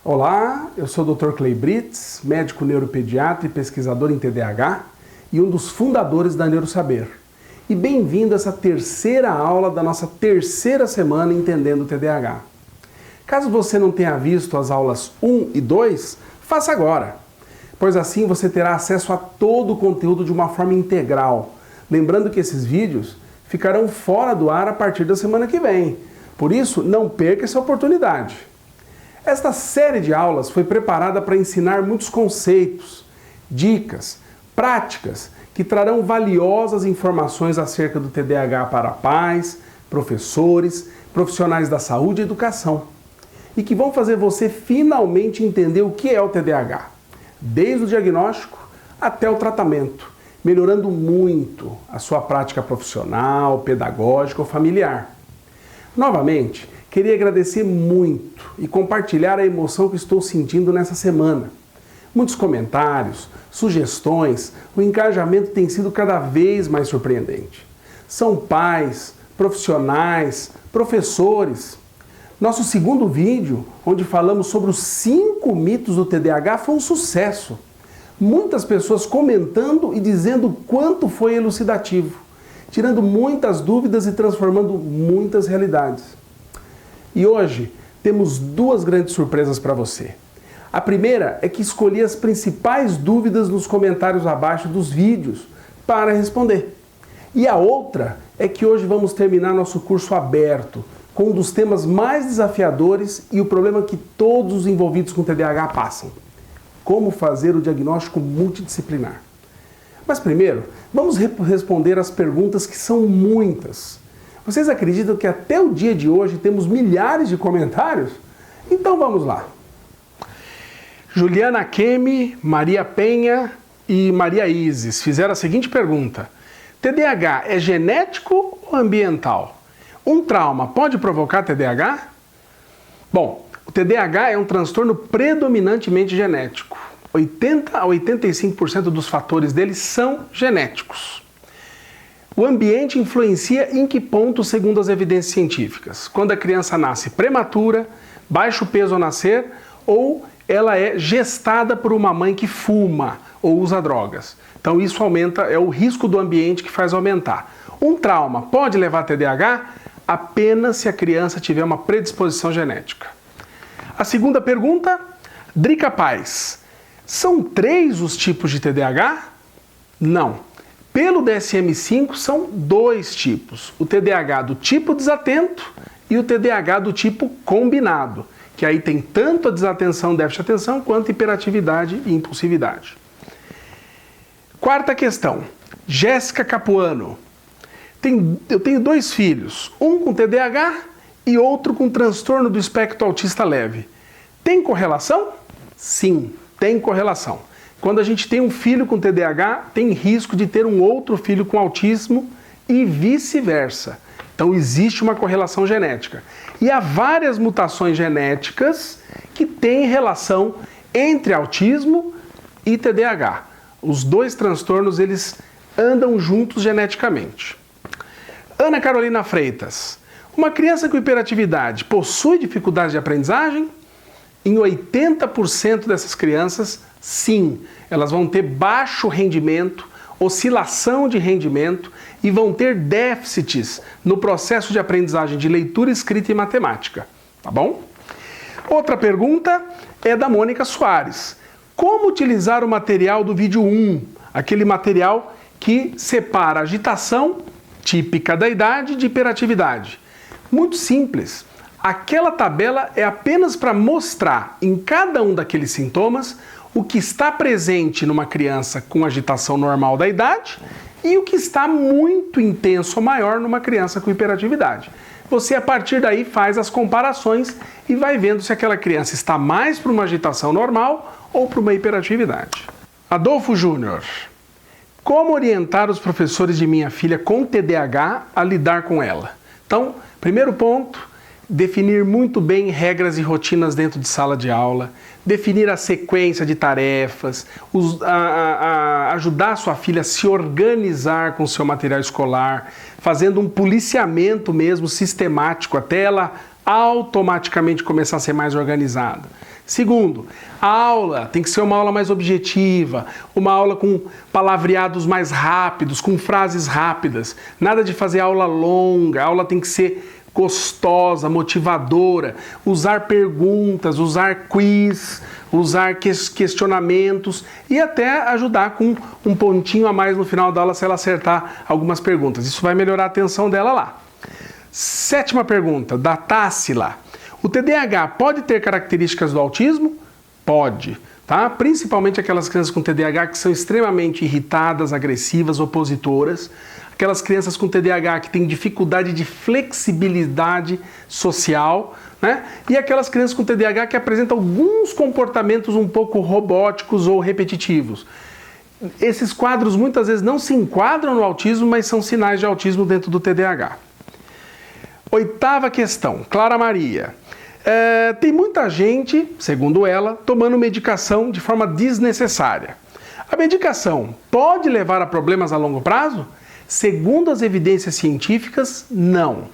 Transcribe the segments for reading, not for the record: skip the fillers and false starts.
Olá, eu sou o Dr. Clay Brits, médico neuropediatra e pesquisador em TDAH e um dos fundadores da NeuroSaber. E bem-vindo a essa terceira aula da nossa terceira semana Entendendo o TDAH. Caso você não tenha visto as aulas 1 e 2, faça agora, pois assim você terá acesso a todo o conteúdo de uma forma integral. Lembrando que esses vídeos ficarão fora do ar a partir da semana que vem, por isso não perca essa oportunidade. Esta série de aulas foi preparada para ensinar muitos conceitos, dicas, práticas que trarão valiosas informações acerca do TDAH para pais, professores, profissionais da saúde e educação, e que vão fazer você finalmente entender o que é o TDAH, desde o diagnóstico até o tratamento, melhorando muito a sua prática profissional, pedagógica ou familiar. Novamente, queria agradecer muito e compartilhar a emoção que estou sentindo nessa semana. Muitos comentários, sugestões, o engajamento tem sido cada vez mais surpreendente. São pais, profissionais, professores. Nosso segundo vídeo, onde falamos sobre os 5 mitos do TDAH, foi um sucesso. Muitas pessoas comentando e dizendo o quanto foi elucidativo, tirando muitas dúvidas e transformando muitas realidades. E hoje temos 2 grandes surpresas para você. A primeira é que escolhi as principais dúvidas nos comentários abaixo dos vídeos para responder. E a outra é que hoje vamos terminar nosso curso aberto com um dos temas mais desafiadores e o problema que todos os envolvidos com TDAH passam: como fazer o diagnóstico multidisciplinar. Mas primeiro, vamos responder as perguntas que são muitas. Vocês acreditam que até o dia de hoje temos milhares de comentários? Então vamos lá. Juliana Kemi, Maria Penha e Maria Isis fizeram a seguinte pergunta: TDAH é genético ou ambiental? Um trauma pode provocar TDAH? Bom, o TDAH é um transtorno predominantemente genético. 80 a 85% dos fatores dele são genéticos. O ambiente influencia em que ponto, segundo as evidências científicas? Quando a criança nasce prematura, baixo peso ao nascer, ou ela é gestada por uma mãe que fuma ou usa drogas. Então isso aumenta, é o risco do ambiente que faz aumentar. Um trauma pode levar a TDAH apenas se a criança tiver uma predisposição genética. A segunda pergunta, Drica Paz: são 3 os tipos de TDAH? Não. Pelo DSM-5 são 2 tipos, o TDAH do tipo desatento e o TDAH do tipo combinado, que aí tem tanto a desatenção, déficit de atenção, quanto hiperatividade e impulsividade. Quarta questão, Jéssica Capuano: eu tenho 2 filhos, um com TDAH e outro com transtorno do espectro autista leve. Tem correlação? Sim, tem correlação. Quando a gente tem um filho com TDAH, tem risco de ter um outro filho com autismo e vice-versa. Então existe uma correlação genética. E há várias mutações genéticas que têm relação entre autismo e TDAH. Os 2 transtornos, eles andam juntos geneticamente. Ana Carolina Freitas: uma criança com hiperatividade possui dificuldade de aprendizagem? Em 80% dessas crianças, sim, elas vão ter baixo rendimento, oscilação de rendimento e vão ter déficits no processo de aprendizagem de leitura, escrita e matemática, tá bom? Outra pergunta é da Mônica Soares: como utilizar o material do vídeo 1, aquele material que separa a agitação típica da idade de hiperatividade? Muito simples. Aquela tabela é apenas para mostrar em cada um daqueles sintomas o que está presente numa criança com agitação normal da idade e o que está muito intenso ou maior numa criança com hiperatividade. Você, a partir daí, faz as comparações e vai vendo se aquela criança está mais para uma agitação normal ou para uma hiperatividade. Adolfo Júnior: como orientar os professores de minha filha com TDAH a lidar com ela? Então, primeiro ponto, definir muito bem regras e rotinas dentro de sala de aula, definir a sequência de tarefas, ajudar a sua filha a se organizar com o seu material escolar, fazendo um policiamento mesmo sistemático até ela automaticamente começar a ser mais organizada. Segundo, a aula tem que ser uma aula mais objetiva, uma aula com palavreados mais rápidos, com frases rápidas. Nada de fazer aula longa, a aula tem que ser gostosa, motivadora, usar perguntas, usar quiz, usar questionamentos e até ajudar com um pontinho a mais no final da aula se ela acertar algumas perguntas. Isso vai melhorar a atenção dela lá. Sétima pergunta, da Tássila. O TDAH pode ter características do autismo? Pode, tá? Principalmente aquelas crianças com TDAH que são extremamente irritadas, agressivas, opositoras. Aquelas crianças com TDAH que têm dificuldade de flexibilidade social, né? E aquelas crianças com TDAH que apresentam alguns comportamentos um pouco robóticos ou repetitivos. Esses quadros muitas vezes não se enquadram no autismo, mas são sinais de autismo dentro do TDAH. Oitava questão, Clara Maria. Tem muita gente, segundo ela, tomando medicação de forma desnecessária. A medicação pode levar a problemas a longo prazo? Segundo as evidências científicas, não.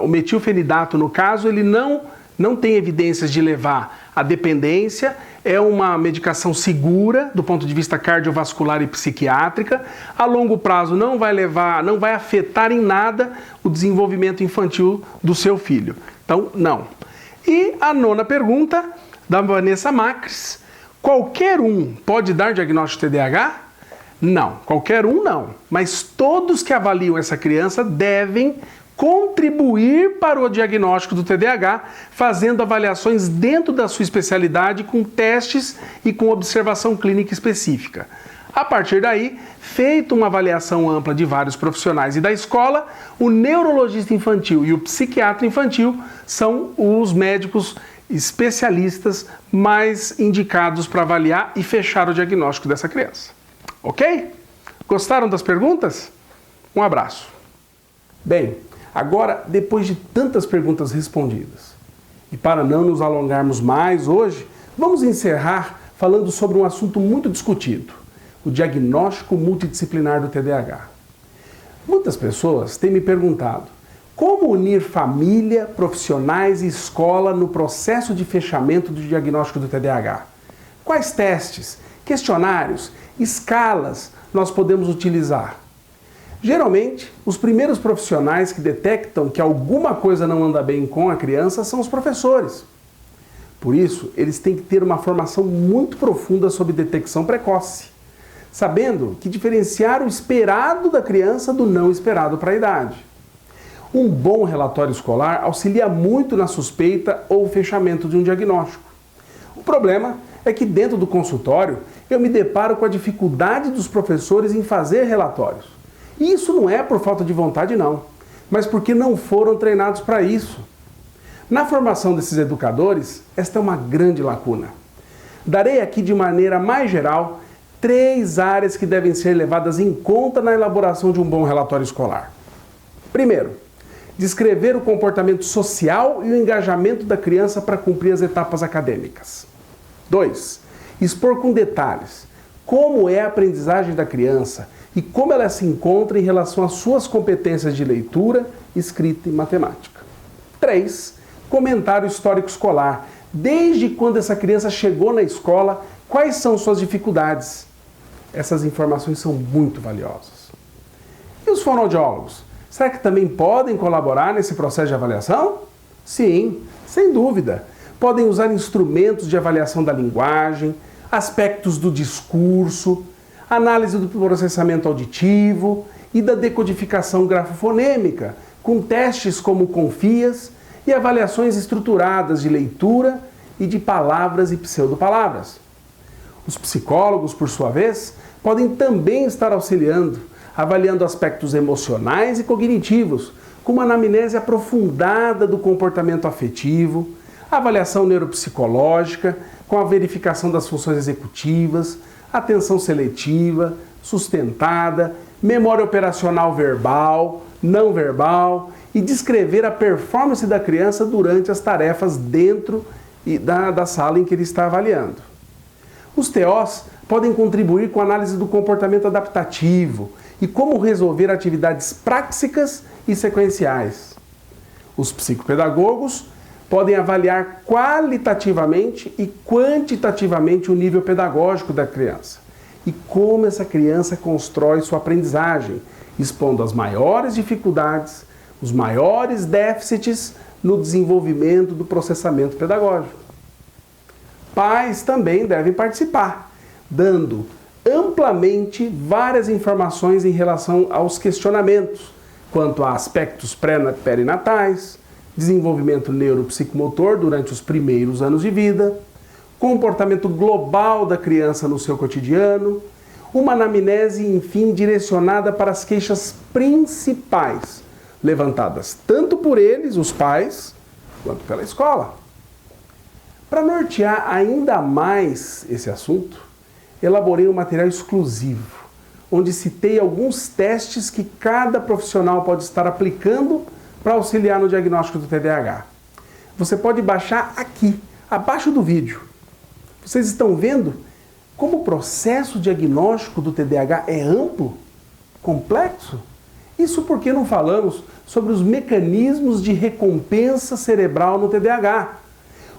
O metilfenidato, no caso, ele não tem evidências de levar à dependência, é uma medicação segura do ponto de vista cardiovascular e psiquiátrica. A longo prazo não vai afetar em nada o desenvolvimento infantil do seu filho. Então, não. E a nona pergunta, da Vanessa Macris. Qualquer um pode dar diagnóstico de TDAH? Não, qualquer um não. Mas todos que avaliam essa criança devem contribuir para o diagnóstico do TDAH, fazendo avaliações dentro da sua especialidade, com testes e com observação clínica específica. A partir daí, feita uma avaliação ampla de vários profissionais e da escola, o neurologista infantil e o psiquiatra infantil são os médicos especialistas mais indicados para avaliar e fechar o diagnóstico dessa criança. Ok? Gostaram das perguntas? Um abraço. Bem, agora, depois de tantas perguntas respondidas, e para não nos alongarmos mais hoje, vamos encerrar falando sobre um assunto muito discutido: o diagnóstico multidisciplinar do TDAH. Muitas pessoas têm me perguntado como unir família, profissionais e escola no processo de fechamento do diagnóstico do TDAH. Quais testes, questionários, escalas nós podemos utilizar? Geralmente, os primeiros profissionais que detectam que alguma coisa não anda bem com a criança são os professores. Por isso, eles têm que ter uma formação muito profunda sobre detecção precoce, sabendo que diferenciar o esperado da criança do não esperado para a idade. Um bom relatório escolar auxilia muito na suspeita ou fechamento de um diagnóstico. O problema é que dentro do consultório eu me deparo com a dificuldade dos professores em fazer relatórios. E isso não é por falta de vontade não, mas porque não foram treinados para isso. Na formação desses educadores, esta é uma grande lacuna. Darei aqui de maneira mais geral 3 áreas que devem ser levadas em conta na elaboração de um bom relatório escolar. Primeiro, descrever o comportamento social e o engajamento da criança para cumprir as etapas acadêmicas. 2. Expor com detalhes como é a aprendizagem da criança e como ela se encontra em relação às suas competências de leitura, escrita e matemática. 3. Comentar o histórico escolar, desde quando essa criança chegou na escola, quais são suas dificuldades. Essas informações são muito valiosas. E os fonoaudiólogos? Será que também podem colaborar nesse processo de avaliação? Sim, sem dúvida. Podem usar instrumentos de avaliação da linguagem, aspectos do discurso, análise do processamento auditivo e da decodificação grafofonêmica, com testes como o Confias e avaliações estruturadas de leitura e de palavras e pseudopalavras. Os psicólogos, por sua vez, podem também estar auxiliando, avaliando aspectos emocionais e cognitivos, como a anamnese aprofundada do comportamento afetivo, avaliação neuropsicológica, com a verificação das funções executivas, atenção seletiva, sustentada, memória operacional verbal, não verbal e descrever a performance da criança durante as tarefas dentro da sala em que ele está avaliando. Os TOs podem contribuir com a análise do comportamento adaptativo e como resolver atividades práticas e sequenciais. Os psicopedagogos podem avaliar qualitativamente e quantitativamente o nível pedagógico da criança e como essa criança constrói sua aprendizagem, expondo as maiores dificuldades, os maiores déficits no desenvolvimento do processamento pedagógico. Pais também devem participar, dando amplamente várias informações em relação aos questionamentos quanto a aspectos perinatais, desenvolvimento neuropsicomotor durante os primeiros anos de vida, comportamento global da criança no seu cotidiano, uma anamnese, enfim, direcionada para as queixas principais, levantadas tanto por eles, os pais, quanto pela escola. Para nortear ainda mais esse assunto, elaborei um material exclusivo, onde citei alguns testes que cada profissional pode estar aplicando para auxiliar no diagnóstico do TDAH. Você pode baixar aqui, abaixo do vídeo. Vocês estão vendo como o processo diagnóstico do TDAH é amplo, complexo? Isso porque não falamos sobre os mecanismos de recompensa cerebral no TDAH.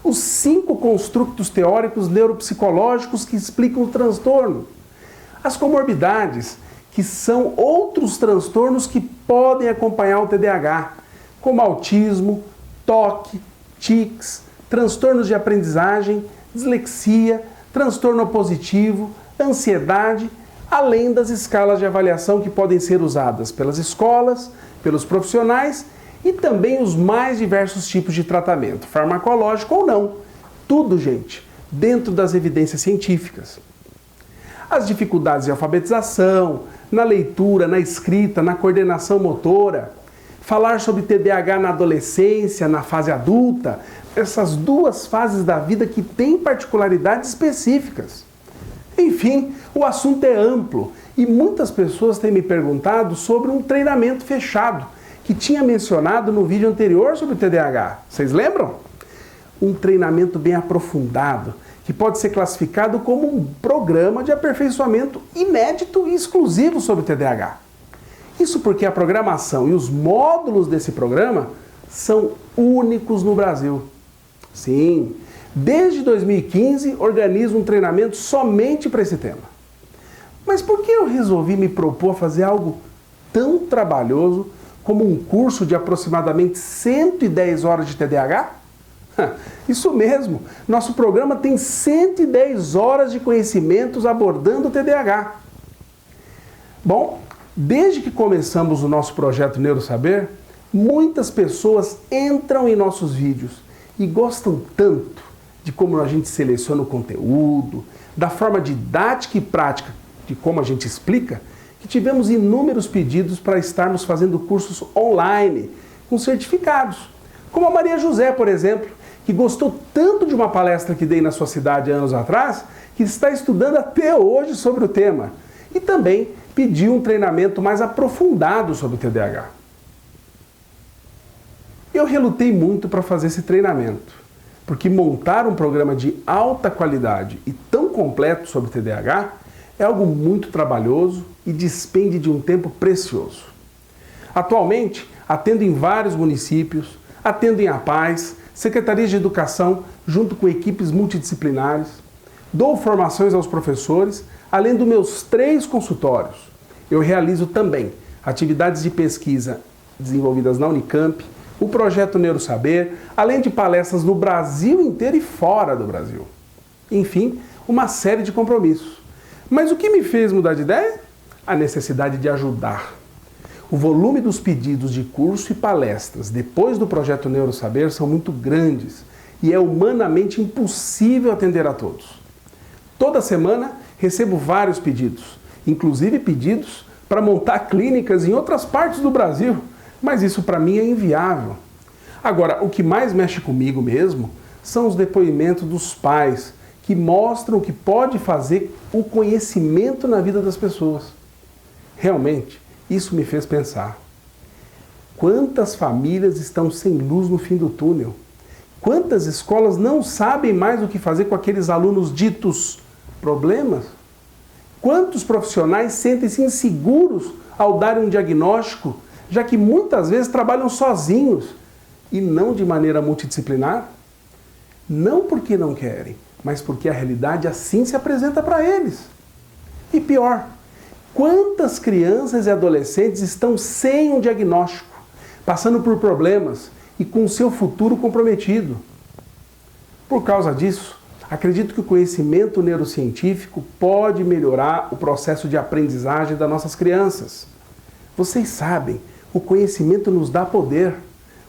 Os 5 construtos teóricos neuropsicológicos que explicam o transtorno. As comorbidades, que são outros transtornos que podem acompanhar o TDAH, como autismo, TOC, tics, transtornos de aprendizagem, dislexia, transtorno opositivo, ansiedade, além das escalas de avaliação que podem ser usadas pelas escolas, pelos profissionais e também os mais diversos tipos de tratamento, farmacológico ou não. Tudo, gente, dentro das evidências científicas. As dificuldades de alfabetização, na leitura, na escrita, na coordenação motora, falar sobre TDAH na adolescência, na fase adulta, essas 2 fases da vida que têm particularidades específicas. Enfim, o assunto é amplo e muitas pessoas têm me perguntado sobre um treinamento fechado que tinha mencionado no vídeo anterior sobre o TDAH. Vocês lembram? Um treinamento bem aprofundado que pode ser classificado como um programa de aperfeiçoamento inédito e exclusivo sobre o TDAH. Isso porque a programação e os módulos desse programa são únicos no Brasil. Sim, desde 2015 organizo um treinamento somente para esse tema. Mas por que eu resolvi me propor a fazer algo tão trabalhoso como um curso de aproximadamente 110 horas de TDAH? Isso mesmo, nosso programa tem 110 horas de conhecimentos abordando o TDAH. Bom, desde que começamos o nosso projeto Neurosaber, muitas pessoas entram em nossos vídeos e gostam tanto de como a gente seleciona o conteúdo, da forma didática e prática de como a gente explica, que tivemos inúmeros pedidos para estarmos fazendo cursos online com certificados. Como a Maria José, por exemplo, que gostou tanto de uma palestra que dei na sua cidade anos atrás, que está estudando até hoje sobre o tema. E também pediu um treinamento mais aprofundado sobre o TDAH. Eu relutei muito para fazer esse treinamento, porque montar um programa de alta qualidade e tão completo sobre o TDAH é algo muito trabalhoso e despende de um tempo precioso. Atualmente, atendo em vários municípios, atendo em APAES, secretarias de educação, junto com equipes multidisciplinares, dou formações aos professores, além dos meus 3 consultórios. Eu realizo também atividades de pesquisa desenvolvidas na Unicamp, o projeto Neurosaber, além de palestras no Brasil inteiro e fora do Brasil. Enfim, uma série de compromissos. Mas o que me fez mudar de ideia? A necessidade de ajudar. O volume dos pedidos de curso e palestras depois do projeto Neurosaber são muito grandes e é humanamente impossível atender a todos. Toda semana recebo vários pedidos, inclusive pedidos para montar clínicas em outras partes do Brasil, mas isso para mim é inviável. Agora, o que mais mexe comigo mesmo são os depoimentos dos pais que mostram o que pode fazer o conhecimento na vida das pessoas. Realmente, isso me fez pensar. Quantas famílias estão sem luz no fim do túnel? Quantas escolas não sabem mais o que fazer com aqueles alunos ditos problemas? Quantos profissionais sentem-se inseguros ao darem um diagnóstico, já que muitas vezes trabalham sozinhos e não de maneira multidisciplinar? Não porque não querem, mas porque a realidade assim se apresenta para eles. E pior, quantas crianças e adolescentes estão sem um diagnóstico, passando por problemas e com seu futuro comprometido? Por causa disso, acredito que o conhecimento neurocientífico pode melhorar o processo de aprendizagem das nossas crianças. Vocês sabem, o conhecimento nos dá poder,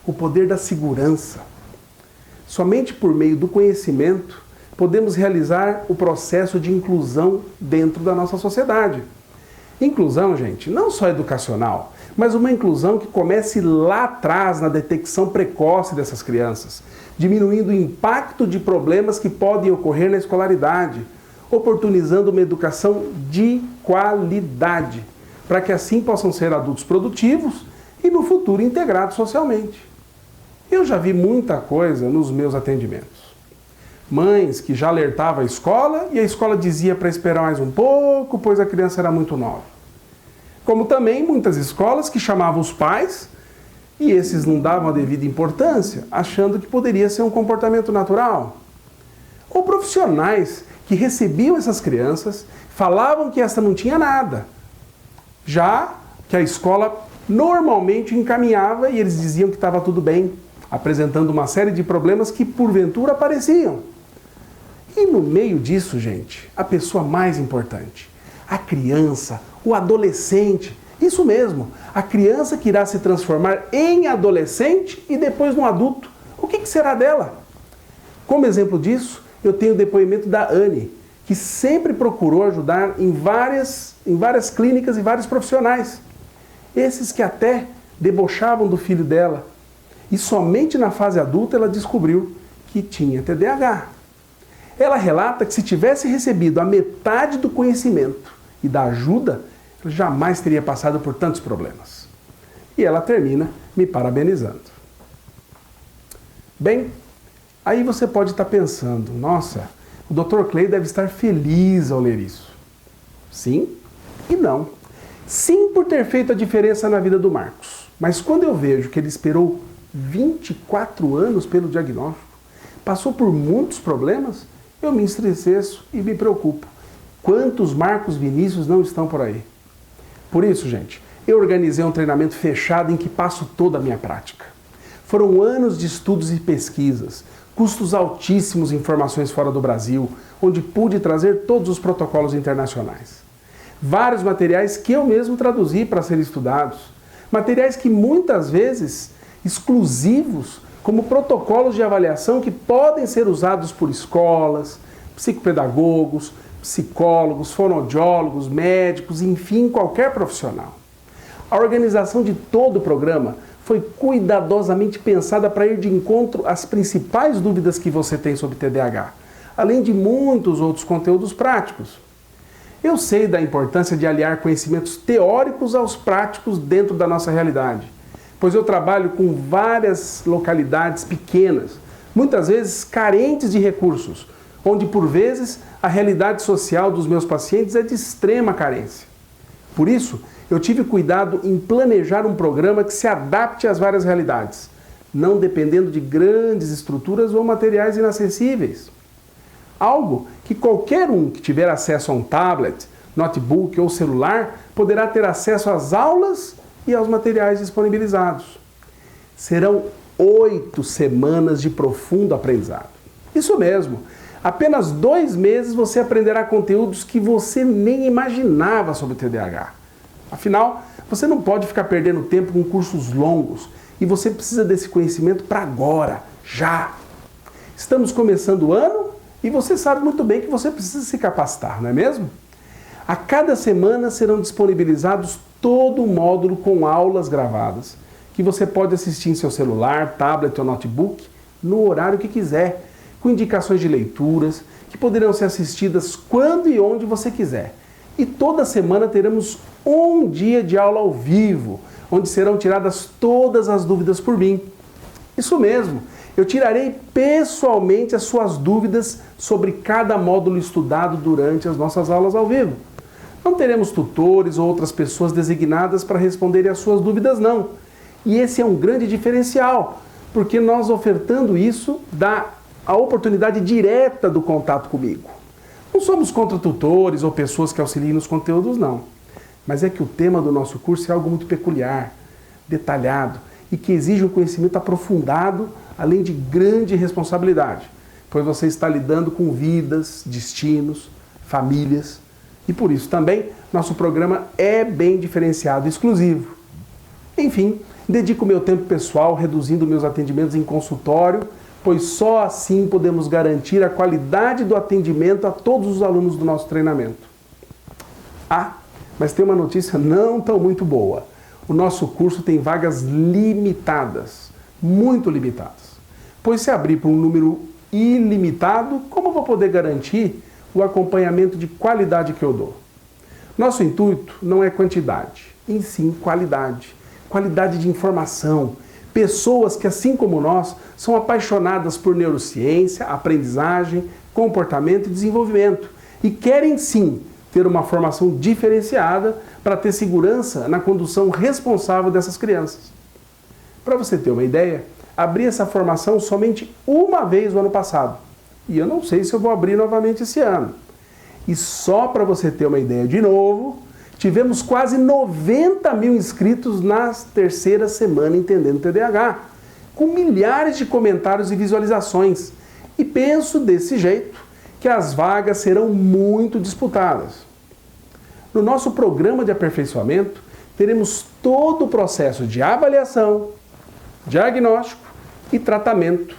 o poder da segurança. Somente por meio do conhecimento podemos realizar o processo de inclusão dentro da nossa sociedade. Inclusão, gente, não só educacional, mas uma inclusão que comece lá atrás na detecção precoce dessas crianças, diminuindo o impacto de problemas que podem ocorrer na escolaridade, oportunizando uma educação de qualidade, para que assim possam ser adultos produtivos e no futuro integrados socialmente. Eu já vi muita coisa nos meus atendimentos. Mães que já alertavam a escola e a escola dizia para esperar mais um pouco, pois a criança era muito nova. Como também muitas escolas que chamavam os pais e esses não davam a devida importância, achando que poderia ser um comportamento natural. Ou profissionais que recebiam essas crianças, falavam que essa não tinha nada, já que a escola normalmente encaminhava e eles diziam que estava tudo bem, apresentando uma série de problemas que porventura apareciam. E no meio disso, gente, a pessoa mais importante, a criança, o adolescente, isso mesmo, a criança que irá se transformar em adolescente e depois num adulto. O que será dela? Como exemplo disso, eu tenho o depoimento da Anne, que sempre procurou ajudar em várias clínicas e vários profissionais. Esses que até debochavam do filho dela. E somente na fase adulta ela descobriu que tinha TDAH. Ela relata que se tivesse recebido a metade do conhecimento e da ajuda, ela jamais teria passado por tantos problemas. E ela termina me parabenizando. Bem, aí você pode estar pensando, nossa, o Dr. Clay deve estar feliz ao ler isso. Sim e não. Sim, por ter feito a diferença na vida do Marcos. Mas quando eu vejo que ele esperou 24 anos pelo diagnóstico, passou por muitos problemas, eu me entristeço e me preocupo. Quantos Marcos Vinícius não estão por aí? Por isso, gente, eu organizei um treinamento fechado em que passo toda a minha prática. Foram anos de estudos e pesquisas, custos altíssimos em informações fora do Brasil, onde pude trazer todos os protocolos internacionais. Vários materiais que eu mesmo traduzi para serem estudados. Materiais que muitas vezes exclusivos, como protocolos de avaliação que podem ser usados por escolas, psicopedagogos, psicólogos, fonoaudiólogos, médicos, enfim, qualquer profissional. A organização de todo o programa foi cuidadosamente pensada para ir de encontro às principais dúvidas que você tem sobre TDAH, além de muitos outros conteúdos práticos. Eu sei da importância de aliar conhecimentos teóricos aos práticos dentro da nossa realidade, pois eu trabalho com várias localidades pequenas, muitas vezes carentes de recursos, onde por vezes a realidade social dos meus pacientes é de extrema carência. Por isso, eu tive cuidado em planejar um programa que se adapte às várias realidades, não dependendo de grandes estruturas ou materiais inacessíveis. Algo que qualquer um que tiver acesso a um tablet, notebook ou celular poderá ter acesso às aulas e aos materiais disponibilizados. Serão 8 semanas de profundo aprendizado. Isso mesmo, apenas 2 meses você aprenderá conteúdos que você nem imaginava sobre o TDAH. Afinal, você não pode ficar perdendo tempo com cursos longos e você precisa desse conhecimento para agora, já. Estamos começando o ano e você sabe muito bem que você precisa se capacitar, não é mesmo? A cada semana serão disponibilizados todo o módulo com aulas gravadas, que você pode assistir em seu celular, tablet ou notebook, no horário que quiser, com indicações de leituras, que poderão ser assistidas quando e onde você quiser. E toda semana teremos um dia de aula ao vivo, onde serão tiradas todas as dúvidas por mim. Isso mesmo, eu tirarei pessoalmente as suas dúvidas sobre cada módulo estudado durante as nossas aulas ao vivo. Não teremos tutores ou outras pessoas designadas para responderem às suas dúvidas, não. E esse é um grande diferencial, porque nós ofertando isso dá a oportunidade direta do contato comigo. Não somos contra tutores ou pessoas que auxiliem nos conteúdos, não. Mas é que o tema do nosso curso é algo muito peculiar, detalhado e que exige um conhecimento aprofundado, além de grande responsabilidade, pois você está lidando com vidas, destinos, famílias e por isso também nosso programa é bem diferenciado e exclusivo. Enfim, dedico meu tempo pessoal reduzindo meus atendimentos em consultório, pois só assim podemos garantir a qualidade do atendimento a todos os alunos do nosso treinamento. Ah, mas tem uma notícia não tão muito boa. O nosso curso tem vagas limitadas, muito limitadas. Pois se abrir para um número ilimitado, como eu vou poder garantir o acompanhamento de qualidade que eu dou? Nosso intuito não é quantidade, e sim qualidade. Qualidade de informação. Pessoas que, assim como nós, são apaixonadas por neurociência, aprendizagem, comportamento e desenvolvimento. E querem sim ter uma formação diferenciada para ter segurança na condução responsável dessas crianças. Para você ter uma ideia, abri essa formação somente uma vez no ano passado. E eu não sei se eu vou abrir novamente esse ano. E só para você ter uma ideia de novo, tivemos quase 90 mil inscritos na terceira semana Entendendo TDAH, com milhares de comentários e visualizações. E penso desse jeito que as vagas serão muito disputadas. No nosso programa de aperfeiçoamento, teremos todo o processo de avaliação, diagnóstico e tratamento.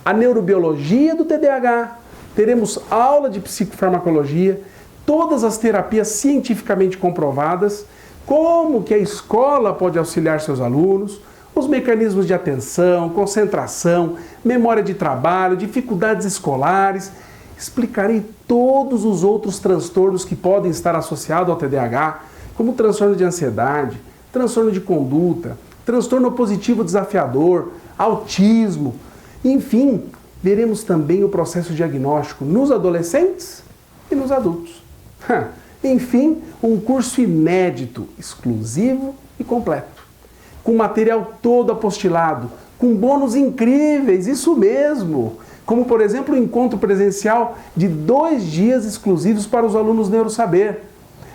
A neurobiologia do TDAH, teremos aula de psicofarmacologia, todas as terapias cientificamente comprovadas, como que a escola pode auxiliar seus alunos, os mecanismos de atenção, concentração, memória de trabalho, dificuldades escolares. Explicarei todos os outros transtornos que podem estar associados ao TDAH, como transtorno de ansiedade, transtorno de conduta, transtorno opositivo desafiador, autismo. Enfim, veremos também o processo diagnóstico nos adolescentes e nos adultos. Enfim, um curso inédito, exclusivo e completo, com material todo apostilado, com bônus incríveis, isso mesmo, como por exemplo o encontro presencial de 2 dias exclusivos para os alunos NeuroSaber.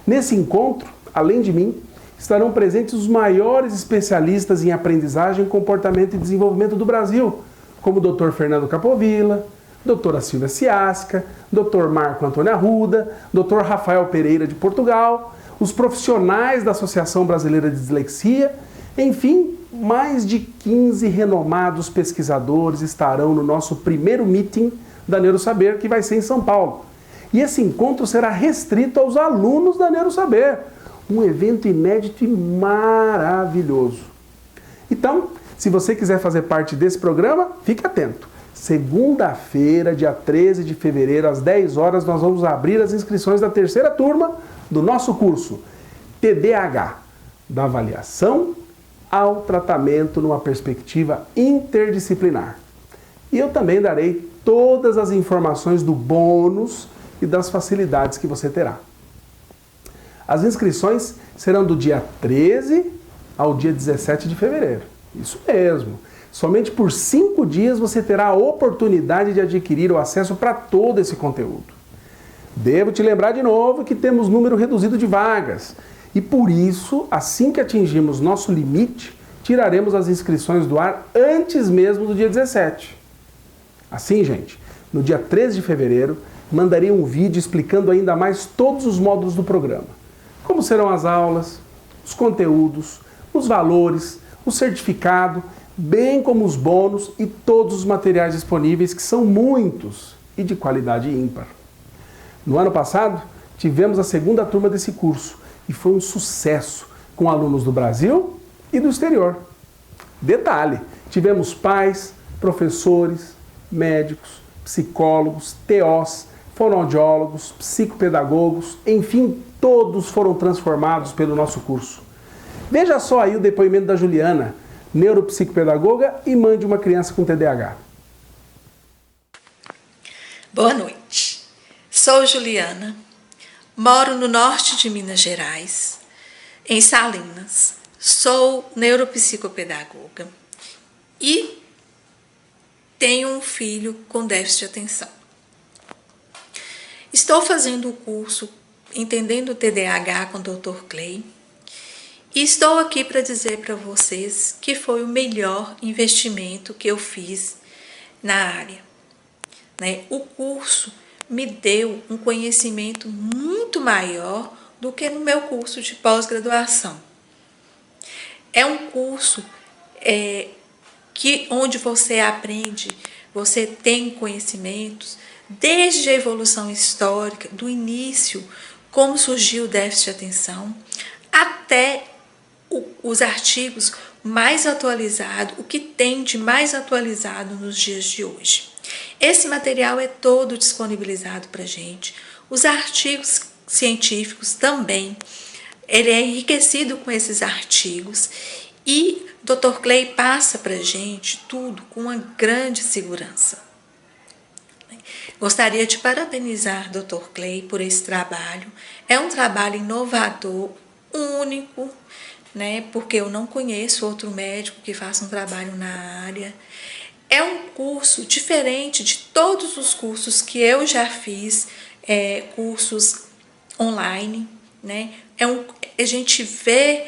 Nesse encontro, além de mim, estarão presentes os maiores especialistas em aprendizagem, comportamento e desenvolvimento do Brasil, como o Dr. Fernando Capovilla, doutora Silvia Ciasca, Dr. Marco Antônio Arruda, Dr. Rafael Pereira de Portugal, os profissionais da Associação Brasileira de Dislexia, enfim, mais de 15 renomados pesquisadores estarão no nosso primeiro meeting da NeuroSaber, que vai ser em São Paulo. E esse encontro será restrito aos alunos da NeuroSaber, um evento inédito e maravilhoso. Então, se você quiser fazer parte desse programa, fique atento. Segunda-feira, dia 13 de fevereiro, às 10 horas, nós vamos abrir as inscrições da terceira turma do nosso curso TDAH, da avaliação ao tratamento numa perspectiva interdisciplinar. E eu também darei todas as informações do bônus e das facilidades que você terá. As inscrições serão do dia 13 ao dia 17 de fevereiro. Isso mesmo. Somente por 5 dias você terá a oportunidade de adquirir o acesso para todo esse conteúdo. Devo te lembrar de novo que temos número reduzido de vagas e por isso, assim que atingirmos nosso limite, tiraremos as inscrições do ar antes mesmo do dia 17. Assim, gente, no dia 13 de fevereiro, mandarei um vídeo explicando ainda mais todos os módulos do programa. Como serão as aulas, os conteúdos, os valores, o certificado, bem como os bônus e todos os materiais disponíveis, que são muitos e de qualidade ímpar. No ano passado, tivemos a segunda turma desse curso e foi um sucesso, com alunos do Brasil e do exterior. Detalhe, tivemos pais, professores, médicos, psicólogos, TOs, fonoaudiólogos, psicopedagogos, enfim, todos foram transformados pelo nosso curso. Veja só aí o depoimento da Juliana, neuropsicopedagoga e mãe de uma criança com TDAH. Boa noite. Sou Juliana, moro no norte de Minas Gerais, em Salinas. Sou neuropsicopedagoga e tenho um filho com déficit de atenção. Estou fazendo o curso Entendendo o TDAH com o Dr. Clay e estou aqui para dizer para vocês que foi o melhor investimento que eu fiz na área. O curso me deu um conhecimento muito maior do que no meu curso de pós-graduação. É um curso onde você aprende, você tem conhecimentos desde a evolução histórica, do início, como surgiu o déficit de atenção, até os artigos mais atualizados, o que tem de mais atualizado nos dias de hoje. Esse material é todo disponibilizado para a gente. Os artigos científicos também, ele é enriquecido com esses artigos e Dr. Clay passa para a gente tudo com uma grande segurança. Gostaria de parabenizar Dr. Clay por esse trabalho. É um trabalho inovador, único, porque eu não conheço outro médico que faça um trabalho na área. É um curso diferente de todos os cursos que eu já fiz, cursos online, a gente vê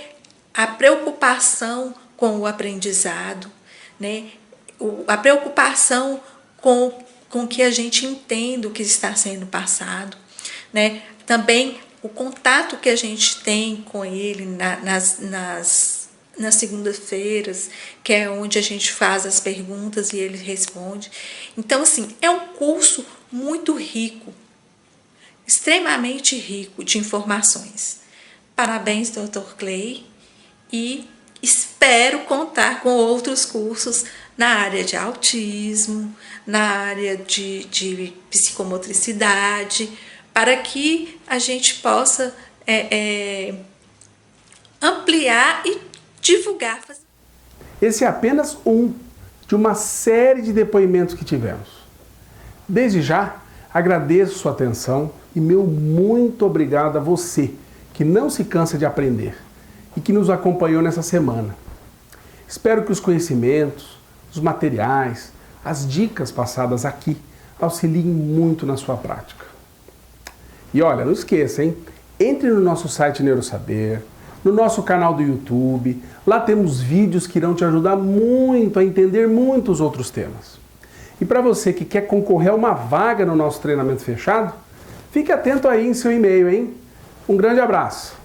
a preocupação com o aprendizado, a preocupação com que a gente entenda o que está sendo passado, Também o contato que a gente tem com ele nas segundas-feiras, que é onde a gente faz as perguntas e ele responde. Então, assim, é um curso muito rico, extremamente rico de informações. Parabéns, Dr. Clay, e espero contar com outros cursos na área de autismo, na área de psicomotricidade, para que a gente possa ampliar e divulgar. Esse é apenas um de uma série de depoimentos que tivemos. Desde já, agradeço sua atenção e meu muito obrigado a você que não se cansa de aprender e que nos acompanhou nessa semana. Espero que os conhecimentos, os materiais, as dicas passadas aqui auxiliem muito na sua prática. E olha, não esqueça, hein? Entre no nosso site Neurosaber, no nosso canal do YouTube. Lá temos vídeos que irão te ajudar muito a entender muitos outros temas. E para você que quer concorrer a uma vaga no nosso treinamento fechado, fique atento aí em seu e-mail, hein? Um grande abraço!